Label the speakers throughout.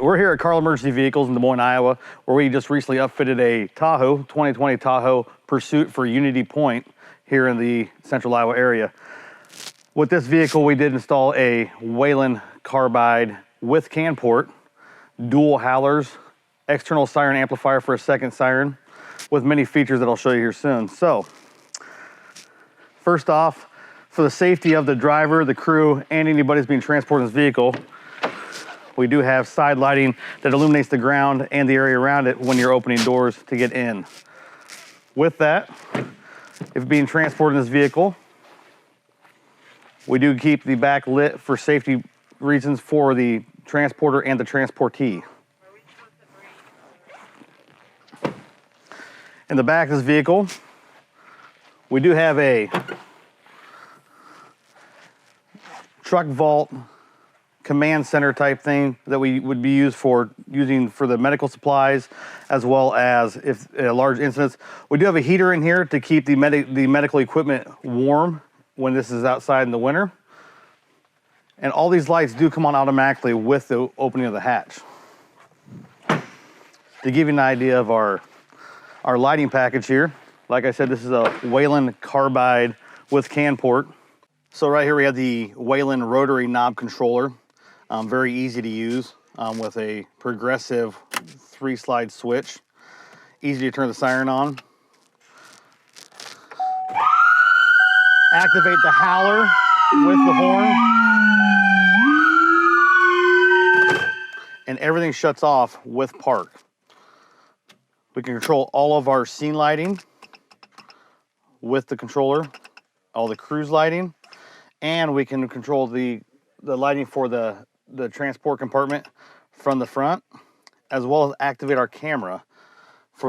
Speaker 1: We're here at Karl Emergency Vehicles in Des Moines, Iowa, where we just recently upfitted a Tahoe, 2020 Tahoe Pursuit for Unity Point here in the central Iowa area. With this vehicle, we did install a Whelen carbide with CAN port, dual howlers, external siren amplifier for a second siren, with many features that I'll show you here soon. So, first off, for the safety of the driver, the crew, and anybody who's being transported in this vehicle, we do have side lighting that illuminates the ground and the area around it when you're opening doors to get in. With that, if being transported in this vehicle, we do keep the back lit for safety reasons for the transporter and the transportee. In the back of this vehicle, we do have a truck vault command center type thing that we would be using for the medical supplies, as well as if large incidents. We do have a heater in here to keep the medical equipment warm when this is outside in the winter. And all these lights do come on automatically with the opening of the hatch. To give you an idea of our lighting package here, like I said, this is a Whelen carbide with CAN port. So right here we have the Whelen rotary knob controller. Very easy to use with a progressive 3-slide switch. Easy to turn the siren on. Activate the howler with the horn. And everything shuts off with park. We can control all of our scene lighting with the controller, all the cruise lighting, and we can control the lighting for the transport compartment from the front, as well as activate our camera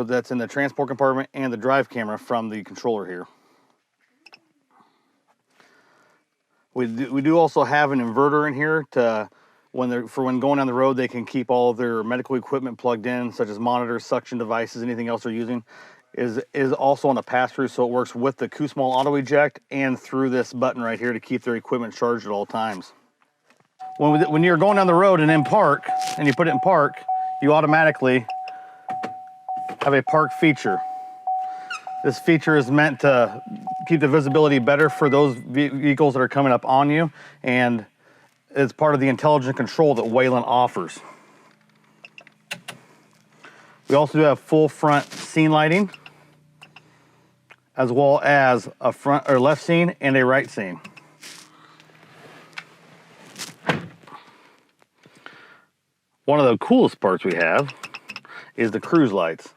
Speaker 1: that's in the transport compartment and the drive camera from the controller here. We do also have an inverter in here to when going down the road, they can keep all of their medical equipment plugged in, such as monitors, suction devices, anything else they're using. Is also on a pass-through, so it works with the Q-Small auto eject and through this button right here to keep their equipment charged at all times. When you're going down the road and in park, and you put it in park, you automatically have a park feature. This feature is meant to keep the visibility better for those vehicles that are coming up on you, and it's part of the intelligent control that Whelen offers. We also do have full front scene lighting, as well as a front or left scene and a right scene. One of the coolest parts we have is the cruise lights,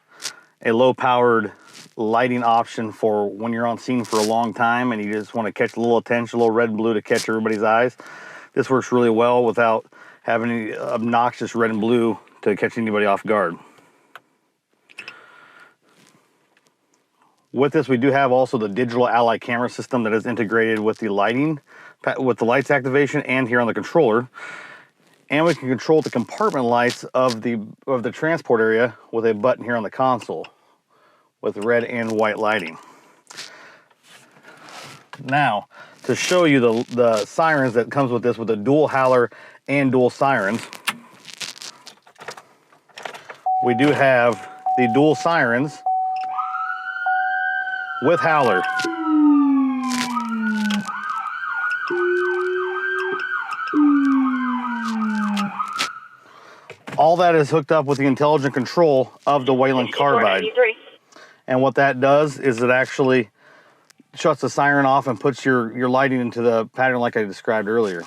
Speaker 1: a low-powered lighting option for when you're on scene for a long time and you just want to catch a little attention, a little red and blue to catch everybody's eyes. This works really well without having any obnoxious red and blue to catch anybody off guard. With this, we do have also the digital Ally camera system that is integrated with the lighting, with the lights activation and here on the controller. And we can control the compartment lights of the transport area with a button here on the console with red and white lighting. Now, to show you the sirens that comes with this, with the dual howler and dual sirens, we do have the dual sirens with howler. All that is hooked up with the intelligent control of the Whelen carbide. And what that does is it actually shuts the siren off and puts your lighting into the pattern like I described earlier.